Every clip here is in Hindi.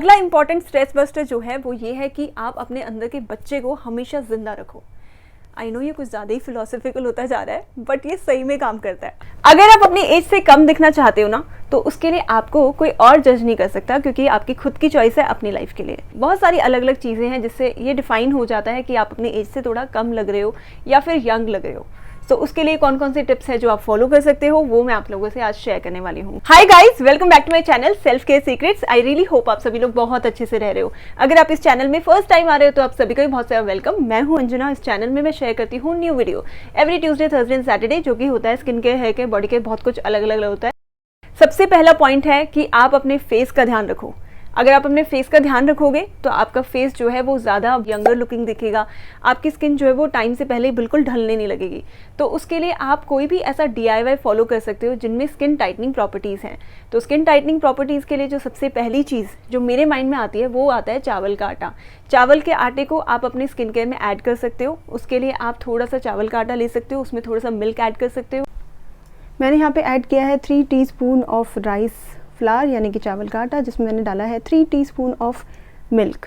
अगला इंपॉर्टेंट स्ट्रेस बस्टर जो है वो ये है कि आप अपने अंदर के बच्चे को हमेशा जिंदा रखो। आई नो ये कुछ ज़्यादा ही फिलोसफिकल होता जा रहा है, बट ये सही में काम करता है। अगर आप अपनी एज से कम दिखना चाहते हो ना, तो उसके लिए आपको कोई और जज नहीं कर सकता, क्योंकि आपकी खुद की चॉइस है अपनी लाइफ के लिए। बहुत सारी अलग अलग चीज़ें हैं जिससे ये डिफाइन हो जाता है कि आप अपनी एज से थोड़ा कम लग रहे हो या फिर यंग लग रहे हो। तो उसके लिए कौन कौन सी टिप्स है जो आप फॉलो कर सकते हो, वो मैं आप लोगों से आज शेयर करने वाली हूँ। Hi guys, welcome back to my channel self care secrets. I really hope आप सभी लोग बहुत अच्छे से रह रहे हो। अगर आप इस चैनल में फर्स्ट टाइम आ रहे हो तो आप सभी को बहुत सारा वेलकम। मैं हूँ अंजना। इस चैनल में मैं शेयर करती हूँ new video every Tuesday, Thursday and Saturday, जो कि होता है skin care, hair care, body care, बहुत कुछ अलग अलग होता है। सबसे पहला पॉइंट है कि आप अपने फेस का ध्यान रखो। अगर आप अपने फेस का ध्यान रखोगे तो आपका फेस जो है वो ज़्यादा यंगर लुकिंग दिखेगा। आपकी स्किन जो है वो टाइम से पहले बिल्कुल ढलने नहीं लगेगी। तो उसके लिए आप कोई भी ऐसा DIY फॉलो कर सकते हो जिनमें स्किन टाइटनिंग प्रॉपर्टीज़ हैं। तो स्किन टाइटनिंग प्रॉपर्टीज़ के लिए जो सबसे पहली चीज़ जो मेरे माइंड में आती है वो आता है चावल का आटा। चावल के आटे को आप अपने स्किन केयर में ऐड कर सकते हो। उसके लिए आप थोड़ा सा चावल का आटा ले सकते हो, उसमें थोड़ा सा मिल्क ऐड कर सकते हो। मैंने यहाँ पे ऐड किया है 3 टीस्पून ऑफ राइस फ्लावर यानी कि चावल का आटा, जिसमें मैंने डाला है 3 टीस्पून ऑफ मिल्क।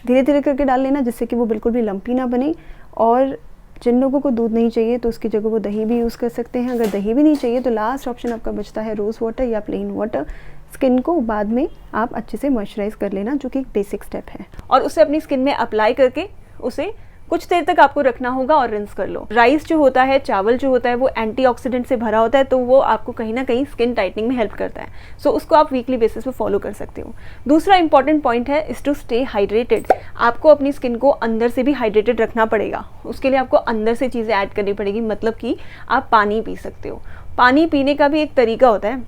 धीरे धीरे करके डाल लेना जिससे कि वो बिल्कुल भी लंपी ना बने। और जिन लोगों को दूध नहीं चाहिए तो उसकी जगह वो दही भी यूज़ कर सकते हैं। अगर दही भी नहीं चाहिए तो लास्ट ऑप्शन आपका बचता है रोज़ वाटर या प्लेन वाटर। स्किन को बाद में आप अच्छे से मॉइस्चराइज कर लेना, जो कि एक बेसिक स्टेप है, और उसे अपनी स्किन में अप्लाई करके उसे कुछ देर तक आपको रखना होगा और रिंस कर लो। राइस जो होता है, चावल जो होता है, वो एंटीऑक्सीडेंट से भरा होता है, तो वो आपको कहीं ना कहीं स्किन टाइटनिंग में हेल्प करता है। सो उसको आप वीकली बेसिस पे फॉलो कर सकते हो। दूसरा इंपॉर्टेंट पॉइंट है इज टू स्टे हाइड्रेटेड। आपको अपनी स्किन को अंदर से भी हाइड्रेटेड रखना पड़ेगा। उसके लिए आपको अंदर से चीज़ें ऐड करनी पड़ेगी, मतलब कि आप पानी पी सकते हो। पानी पीने का भी एक तरीका होता है।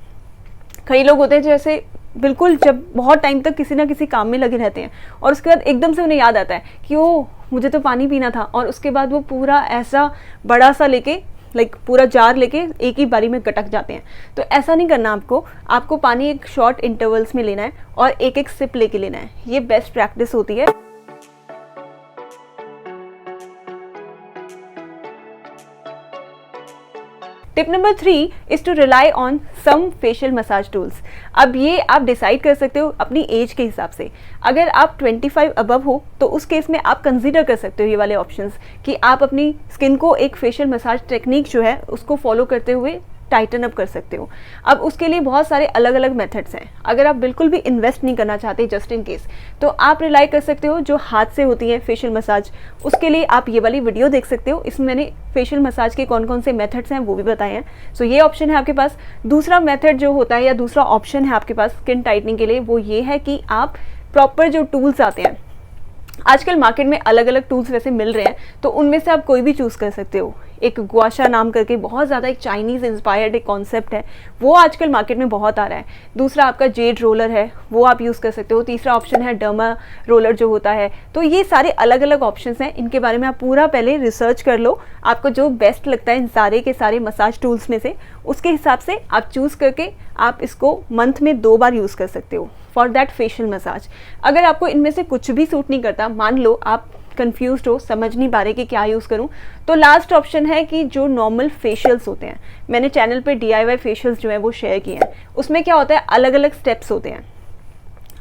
कई लोग होते हैं जैसे बिल्कुल जब बहुत टाइम तक किसी ना किसी काम में लगे रहते हैं और उसके बाद एकदम से उन्हें याद आता है कि ओ मुझे तो पानी पीना था, और उसके बाद वो पूरा ऐसा बड़ा सा लेके पूरा जार लेके एक ही बारी में गटक जाते हैं। तो ऐसा नहीं करना आपको पानी एक शॉर्ट इंटरवल्स में लेना है और एक एक सिप लेके लेना है। ये बेस्ट प्रैक्टिस होती है। Tip number 3 is to rely on some facial massage tools. अब ये आप डिसाइड कर सकते हो अपनी एज के हिसाब से। अगर आप 25 अबव हो तो उस केस में आप कंसीडर कर सकते हो ये वाले ऑप्शंस कि आप अपनी स्किन को एक फेशियल मसाज टेक्निक जो है उसको फॉलो करते हुए टाइटन अप कर सकते हो। अब उसके लिए बहुत सारे अलग अलग मेथड्स हैं। अगर आप बिल्कुल भी इन्वेस्ट नहीं करना चाहते जस्ट इन केस, तो आप रिलाई कर सकते हो जो हाथ से होती है फेशियल मसाज। उसके लिए आप ये वाली वीडियो देख सकते हो, इसमें मैंने फेशियल मसाज के कौन कौन से मेथड्स हैं वो भी बताए हैं। सो ये ऑप्शन है आपके पास। दूसरा मेथड जो होता है या दूसरा ऑप्शन है आपके पास स्किन टाइटनिंग के लिए, वो ये है कि आप प्रॉपर जो टूल्स आते हैं, आजकल मार्केट में अलग अलग टूल्स वैसे मिल रहे हैं, तो उनमें से आप कोई भी चूज़ कर सकते हो। एक गुआशा नाम करके बहुत ज़्यादा एक चाइनीज़ इंस्पायर्ड एक कॉन्सेप्ट है, वो आजकल मार्केट में बहुत आ रहा है। दूसरा आपका जेड रोलर है, वो आप यूज़ कर सकते हो। तीसरा ऑप्शन है डर्मा रोलर जो होता है। तो ये सारे अलग अलग ऑप्शंस हैं, इनके बारे में आप पूरा पहले रिसर्च कर लो। आपको जो बेस्ट लगता है इन सारे के सारे मसाज टूल्स में से, उसके हिसाब से आप चूज़ करके आप इसको मंथ में 2 बार यूज़ कर सकते हो फॉर दैट फेशियल मसाज। अगर आपको इनमें से कुछ भी सूट नहीं करता, मान लो आप कंफ्यूज्ड हो, समझ नहीं पा रहे कि क्या यूज़ करूं, तो लास्ट ऑप्शन है कि जो नॉर्मल फेशियल्स होते हैं, मैंने चैनल पे DIY फेशियल्स जो है वो शेयर किए हैं। उसमें क्या होता है, अलग अलग स्टेप्स होते हैं।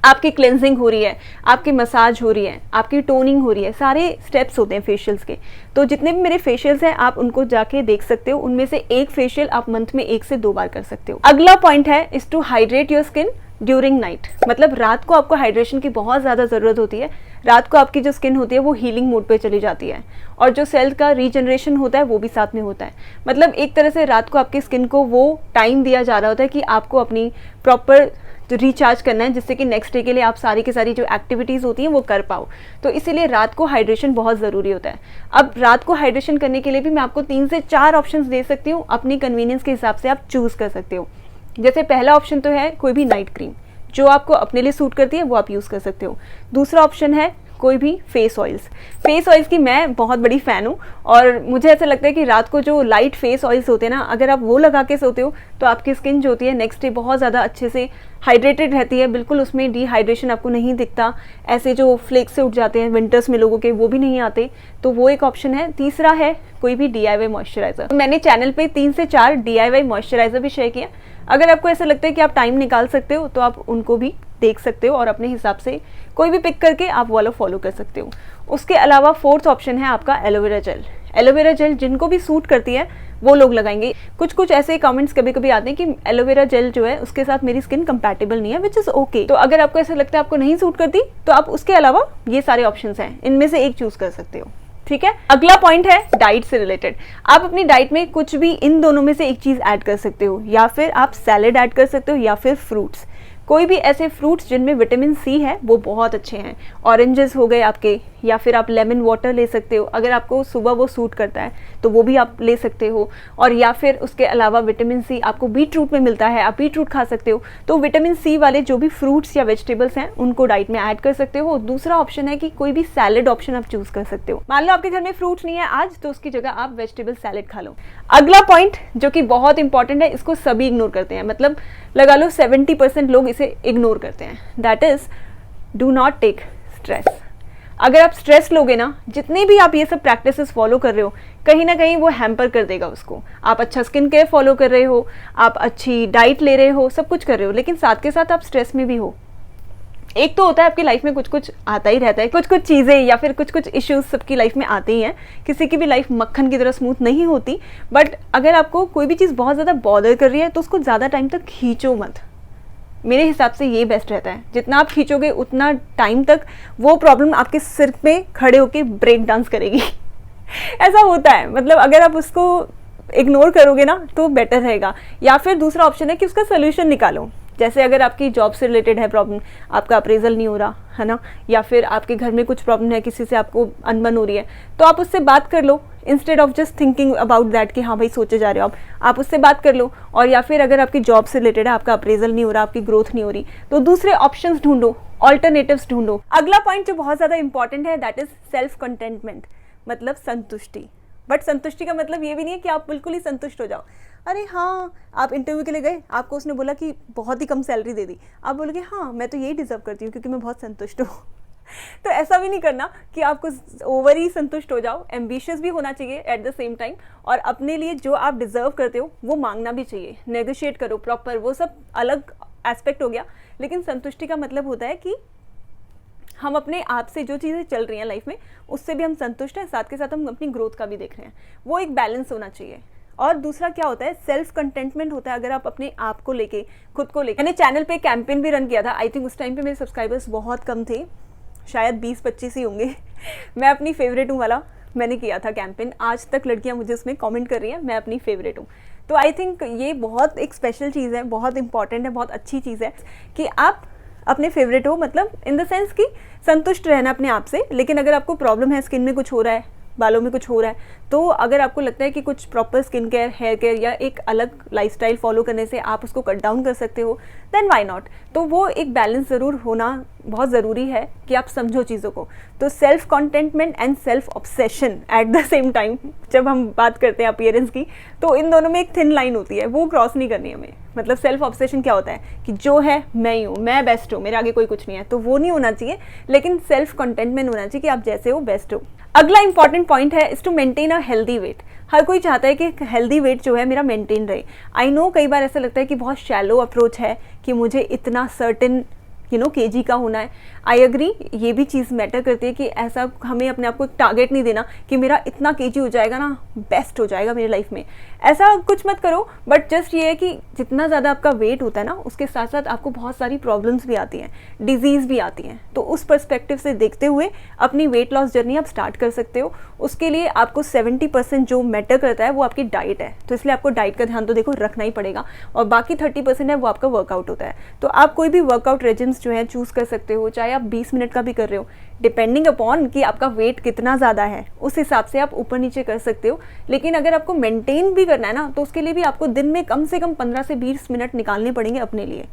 आपकी क्लेंजिंग हो रही है, आपकी मसाज हो रही है, आपकी टोनिंग हो रही है, सारे स्टेप्स होते हैं फेशियल्स के। तो जितने भी मेरे फेशियल्स हैं आप उनको जाके देख सकते हो। उनमें से एक फेशियल आप मंथ में 1 से 2 बार कर सकते हो। अगला पॉइंट है is to hydrate your skin during night. मतलब रात को आपको हाइड्रेशन की बहुत ज़्यादा ज़रूरत होती है। रात को आपकी जो स्किन होती है वो हीलिंग मोड पे चली जाती है, और जो सेल का रीजनरेशन होता है वो भी साथ में होता है। मतलब एक तरह से रात को आपकी स्किन को वो टाइम दिया जा रहा होता है कि आपको अपनी प्रॉपर रिचार्ज करना है, जिससे कि नेक्स्ट डे के लिए आप सारी की सारी जो एक्टिविटीज़ होती हैं वो कर पाओ। तो इसीलिए रात को हाइड्रेशन बहुत ज़रूरी होता है। अब रात को हाइड्रेशन करने के लिए भी मैं आपको 3 से 4 ऑप्शंस दे सकती हूँ, अपनी कन्वीनियंस के हिसाब से आप चूज़ कर सकते हो। जैसे पहला ऑप्शन तो है कोई भी नाइट क्रीम, जो आपको अपने लिए सूट करती है वो आप यूज़ कर सकते हो। दूसरा ऑप्शन है कोई भी फेस ऑयल्स की मैं बहुत बड़ी फ़ैन हूँ, और मुझे ऐसा लगता है कि रात को जो लाइट फेस ऑयल्स होते हैं ना, अगर आप वो लगा के सोते हो तो आपकी स्किन जो होती है नेक्स्ट डे बहुत ज़्यादा अच्छे से हाइड्रेटेड रहती है। बिल्कुल उसमें डिहाइड्रेशन आपको नहीं दिखता, ऐसे जो फ्लेक्स से उठ जाते हैं विंटर्स में लोगों के, वो भी नहीं आते। तो वो एक ऑप्शन है। तीसरा है कोई भी DIY मॉइस्चराइज़र। मैंने चैनल पे 3 से 4 DIY मॉइस्चराइज़र भी शेयर किया। अगर आपको ऐसा लगता है कि आप टाइम निकाल सकते हो तो आप उनको भी देख सकते हो और अपने हिसाब से कोई भी पिक करके आप वाला फॉलो कर सकते हो। उसके अलावा फोर्थ ऑप्शन है आपका एलोवेरा जेल। एलोवेरा जेल जिनको भी सूट करती है वो लोग लगाएंगे। कुछ कुछ ऐसे कमेंट्स कभी कभी आते हैं कि एलोवेरा जेल जो है उसके साथ मेरी स्किन कंपैटिबल नहीं है, विच इज़ ओके। तो अगर आपको ऐसा लगता है आपको नहीं सूट करती तो आप उसके अलावा ये सारे ऑप्शंस हैं, इनमें से एक चूज कर सकते हो। ठीक है, अगला पॉइंट है डाइट से रिलेटेड। आप अपनी डाइट में कुछ भी इन दोनों में से एक चीज़ ऐड कर सकते हो, या फिर आप सैलेड ऐड कर सकते हो या फिर फ्रूट्स। कोई भी ऐसे फ्रूट्स जिनमें विटामिन सी है वो बहुत अच्छे हैं। ऑरेंजेस हो गए आपके, या फिर आप लेमन वाटर ले सकते हो, अगर आपको सुबह वो सूट करता है तो वो भी आप ले सकते हो। और या फिर उसके अलावा विटामिन सी आपको बीट रूट में मिलता है, आप बीट रूट खा सकते हो। तो विटामिन सी वाले जो भी फ्रूट्स या वेजिटेबल्स हैं उनको डाइट में ऐड कर सकते हो। दूसरा ऑप्शन है कि कोई भी सैलेड ऑप्शन आप चूज कर सकते हो। मान लो आपके घर में फ्रूट्स नहीं है आज, तो उसकी जगह आप वेजिटेबल सैलेड खा लो। अगला पॉइंट जो कि बहुत इंपॉर्टेंट है, इसको सभी इग्नोर करते हैं, मतलब लगा लो 70% लोग इसे इग्नोर करते हैं, that is do not take stress. अगर आप स्ट्रेस लोगे ना, जितने भी आप ये सब प्रैक्टिसेस फॉलो कर रहे हो, कहीं ना कहीं वो हैम्पर कर देगा उसको। आप अच्छा स्किन केयर फॉलो कर रहे हो, आप अच्छी डाइट ले रहे हो, सब कुछ कर रहे हो, लेकिन साथ के साथ आप स्ट्रेस में भी हो। एक तो होता है आपकी लाइफ में कुछ कुछ आता ही रहता है, कुछ कुछ चीज़ें या फिर कुछ कुछ इश्यूज सबकी लाइफ में आते ही हैं। किसी की भी लाइफ मक्खन की तरह स्मूथ नहीं होती, बट अगर आपको कोई भी चीज़ बहुत ज़्यादा बॉदर कर रही है तो उसको ज़्यादा टाइम तक खींचो मत। मेरे हिसाब से ये बेस्ट रहता है। जितना आप खींचोगे उतना टाइम तक वो प्रॉब्लम आपके सिर पे खड़े होके ब्रेक डांस करेगी ऐसा होता है, मतलब अगर आप उसको इग्नोर करोगे ना तो बेटर रहेगा। या फिर दूसरा ऑप्शन है कि उसका सोल्यूशन निकालो। जैसे अगर आपकी जॉब से रिलेटेड है प्रॉब्लम, आपका अप्रेजल नहीं हो रहा है ना, या फिर आपके घर में कुछ प्रॉब्लम है, किसी से आपको अनबन हो रही है, तो आप उससे बात कर लो instead of just thinking about that कि हाँ भाई सोचे जा रहे हो आप उससे बात कर लो। और या फिर अगर आपकी जॉब से रिलेटेड है, आपका अप्रेजल नहीं हो रहा, आपकी ग्रोथ नहीं हो रही, तो दूसरे ऑप्शंस ढूंढो, ऑल्टरनेटिव्स ढूंढो। अगला पॉइंट जो बहुत ज़्यादा इंपॉर्टेंट है दैट इज सेल्फ कंटेंटमेंट, मतलब संतुष्टि। बट संतुष्टि का मतलब ये भी नहीं है कि आप बिल्कुल ही संतुष्ट हो जाओ। अरे हाँ, आप इंटरव्यू के लिए गए, आपको उसने बोला कि बहुत ही कम सैलरी दे दी, आप बोलोगे हाँ मैं तो यही डिजर्व करती हूँ क्योंकि मैं बहुत संतुष्ट हूँ तो ऐसा भी नहीं करना कि आपको ओवर ही संतुष्ट हो जाओ। एम्बिशियस भी होना चाहिए एट द सेम टाइम, और अपने लिए जो आप डिजर्व करते हो वो मांगना भी चाहिए। नेगोशिएट करो प्रॉपर, वो सब अलग एस्पेक्ट हो गया। लेकिन संतुष्टि का मतलब होता है कि हम अपने आप से जो चीज़ें चल रही हैं लाइफ में उससे भी हम संतुष्ट हैं, साथ के साथ हम अपनी ग्रोथ का भी देख रहे हैं। वो एक बैलेंस होना चाहिए। और दूसरा क्या होता है, सेल्फ कंटेंटमेंट होता है। अगर आप अपने आप को लेके, खुद को लेके, मैंने चैनल पे कैंपेन भी रन किया था। आई थिंक उस टाइम पे मेरे सब्सक्राइबर्स बहुत कम थे, शायद 20-25 ही होंगे मैं अपनी फेवरेट हूँ वाला मैंने किया था कैंपेन। आज तक लड़कियाँ मुझे उसमें कमेंट कर रही हैं मैं अपनी फेवरेट हूँ। तो आई थिंक ये बहुत एक स्पेशल चीज़ है, बहुत इंपॉर्टेंट है, बहुत अच्छी चीज़ है कि आप अपने फेवरेट हो, मतलब इन द सेंस कि संतुष्ट रहना अपने आप से। लेकिन अगर आपको प्रॉब्लम है, स्किन में कुछ हो रहा है, बालों में कुछ हो रहा है, तो अगर आपको लगता है कि कुछ proper skin care, hair care या एक अलग लाइफस्टाइल फॉलो करने से आप उसको कट डाउन कर सकते हो, देन व्हाई नॉट। तो वो एक बैलेंस ज़रूर होना बहुत ज़रूरी है कि आप समझो चीज़ों को। तो self containment and self obsession at the same time, जब हम बात करते हैं अपीयरेंस की, तो इन दोनों में एक थिन लाइन होती है, वो क्रॉस नहीं करनी हमें। मतलब सेल्फ ऑब्सेशन क्या होता है कि जो है मैं ही हूँ, मैं बेस्ट हूँ, मेरे आगे कोई कुछ नहीं है, तो वो नहीं होना चाहिए। लेकिन सेल्फ कंटेंटमेंट होना चाहिए कि आप जैसे हो बेस्ट हो। अगला इंपॉर्टेंट पॉइंट है is to maintain a healthy weight. हर कोई चाहता है कि हेल्दी वेट जो है मेरा मेंटेन रहे। आई नो कई बार ऐसा लगता है कि बहुत शैलो अप्रोच है कि मुझे इतना सर्टेन केजी का होना है। आई एग्री, ये भी चीज़ मैटर करती है कि ऐसा हमें अपने आप को एक टारगेट नहीं देना कि मेरा इतना केजी हो जाएगा ना, बेस्ट हो जाएगा मेरी लाइफ में। ऐसा कुछ मत करो, बट जस्ट ये है कि जितना ज़्यादा आपका वेट होता है ना, उसके साथ साथ आपको बहुत सारी प्रॉब्लम्स भी आती हैं, डिजीज़ भी आती हैं। तो उस पर्सपेक्टिव से देखते हुए अपनी वेट लॉस जर्नी आप स्टार्ट कर सकते हो। उसके लिए आपको 70% जो मैटर करता है वो आपकी डाइट है, तो इसलिए आपको डाइट का ध्यान तो देखो रखना ही पड़ेगा। और बाकी 30% है वो आपका वर्कआउट होता है। तो आप कोई भी वर्कआउट रेजिम्स जो है चूज़ कर सकते हो, चाहे आप 20 मिनट का भी कर रहे हो, डिपेंडिंग अपॉन कि आपका वेट कितना ज़्यादा है उस हिसाब से आप ऊपर नीचे कर सकते हो। लेकिन अगर आपको मेंटेन भी करना है ना, तो उसके लिए भी आपको दिन में कम से कम 15 से 20 मिनट निकालने पड़ेंगे अपने लिए।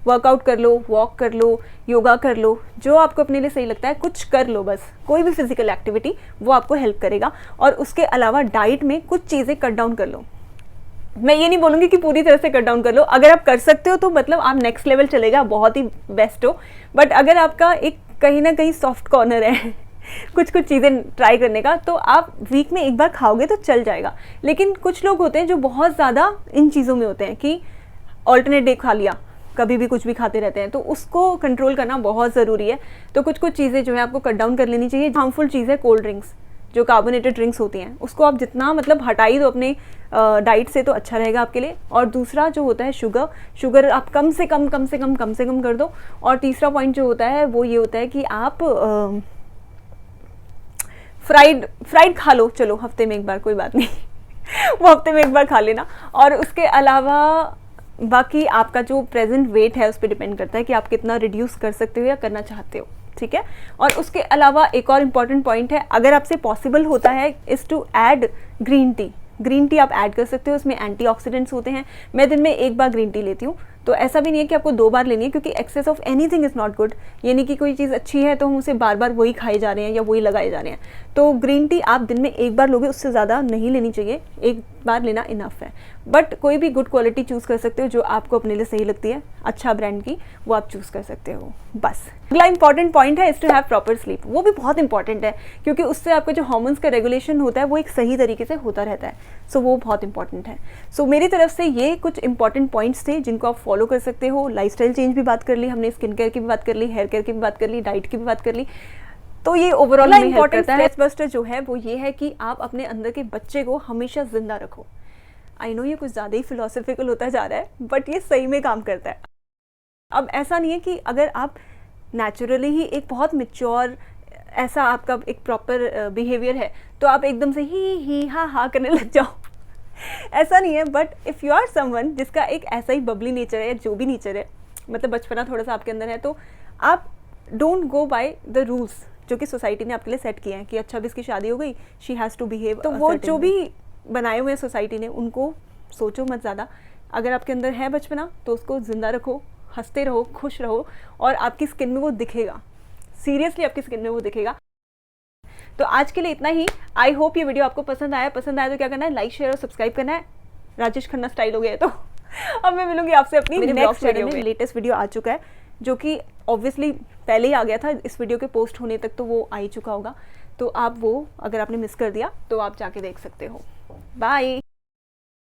वर्कआउट कर लो, वॉक कर लो, योगा कर लो, जो आपको अपने लिए सही लगता है कुछ कर लो। बस कोई भी फिजिकल एक्टिविटी वो आपको हेल्प करेगा। और उसके अलावा डाइट में कुछ चीज़ें कट डाउन कर लो। मैं ये नहीं बोलूँगी कि पूरी तरह से कट डाउन कर लो, अगर आप कर सकते हो तो मतलब आप नेक्स्ट लेवल चलेगा, बहुत ही बेस्ट हो। बट अगर आपका एक कहीं ना कहीं सॉफ्ट कॉर्नर है कुछ कुछ चीज़ें ट्राई करने का, तो आप वीक में एक बार खाओगे तो चल जाएगा। लेकिन कुछ लोग होते हैं जो बहुत ज़्यादा इन चीज़ों में होते हैं कि ऑल्टरनेट डे खा लिया, कभी भी कुछ भी खाते रहते हैं, तो उसको कंट्रोल करना बहुत ज़रूरी है। तो कुछ कुछ चीज़ें जो है आपको कट डाउन कर लेनी चाहिए। हार्मफुल चीज़ है कोल्ड ड्रिंक्स, जो कार्बोनेटेड ड्रिंक्स होती हैं, उसको आप जितना मतलब हटा ही दो अपने डाइट से तो अच्छा रहेगा आपके लिए। और दूसरा जो होता है शुगर आप कम से कम कर दो। और तीसरा पॉइंट जो होता है वो ये होता है कि आप फ्राइड खा लो, चलो हफ्ते में एक बार, कोई बात नहीं वो हफ्ते में एक बार खा लेना। और उसके अलावा बाकी आपका जो प्रेजेंट वेट है उस पर डिपेंड करता है कि आप कितना रिड्यूस कर सकते हो या करना चाहते हो, ठीक है। और उसके अलावा एक और इम्पॉर्टेंट पॉइंट है, अगर आपसे पॉसिबल होता है is to add green tea आप ऐड कर सकते हो, उसमें एंटीऑक्सीडेंट्स होते हैं। मैं दिन में एक बार ग्रीन टी लेती हूँ, तो ऐसा भी नहीं है कि आपको 2 बार लेनी है, क्योंकि excess of anything is not good. यानी कि कोई चीज़ अच्छी है तो हम उसे बार बार वही खाए जा रहे हैं या वही लगाए जा रहे हैं। तो ग्रीन टी आप दिन में एक बार लोगे, उससे ज़्यादा नहीं लेनी चाहिए, एक बार लेना इनफ है। बट कोई भी गुड क्वालिटी चूज़ कर सकते हो जो आपको अपने लिए सही लगती है, अच्छा ब्रांड की, वो आप चूज़ कर सकते हो बस। अगला इंपॉर्टेंट पॉइंट है is to have proper sleep. वो भी बहुत इंपॉर्टेंट है, क्योंकि उससे आपका जो हार्मोन्स का रेगुलेशन होता है वो एक सही तरीके से होता रहता है। सो वो बहुत इंपॉर्टेंट है। सो मेरी तरफ से ये कुछ इंपॉर्टेंट पॉइंट्स थे जिनको आप फॉलो कर सकते हो। लाइफस्टाइल चेंज भी बात कर ली हमने, स्किन केयर की भी बात कर ली, हेयर केयर की भी बात कर ली, डाइट की भी बात कर ली। तो ये ओवरऑल इंपॉर्टेंट स्ट्रेस बस्टर जो है वो ये है कि आप अपने अंदर के बच्चे को हमेशा जिंदा रखो। आई नो ये कुछ ज़्यादा ही फिलोसफिकल होता जा रहा है, बट ये सही में काम करता है। अब ऐसा नहीं है कि अगर आप नेचुरली ही एक बहुत मैच्योर, ऐसा आपका एक प्रॉपर बिहेवियर है तो आप एकदम से ही हा करने लग जाओ ऐसा नहीं है। But if you are someone जिसका एक ऐसा ही बबली नेचर है, जो भी नेचर है, मतलब बचपना थोड़ा सा आपके अंदर है, तो आप don't go by the rules जो कि सोसाइटी ने आपके लिए सेट किए हैं कि अच्छा अब इसकी शादी हो गई, शी हैज़ टू बिहेव। तो वो जो भी बनाए हुए हैं सोसाइटी ने, उनको सोचो मत ज़्यादा। अगर आपके अंदर है बचपना तो उसको ज़िंदा रखो, हंसते रहो, खुश रहो, और आपकी स्किन में वो दिखेगा, सीरियसली आपकी स्किन में वो दिखेगा। तो आज के लिए इतना ही। आई होप ये वीडियो आपको पसंद आया तो क्या करना है, लाइक शेयर और सब्सक्राइब करना है। राजेश खन्ना स्टाइल हो गया है। तो अब मैं मिलूंगी आपसे अपनी नेक्स्ट वीडियो में। लेटेस्ट वीडियो आ चुका है जो कि ऑब्वियसली पहले ही आ गया था, इस वीडियो के पोस्ट होने तक तो वो आ ही चुका होगा। तो आप वो अगर आपने मिस कर दिया तो आप जाके देख सकते हो। बाय।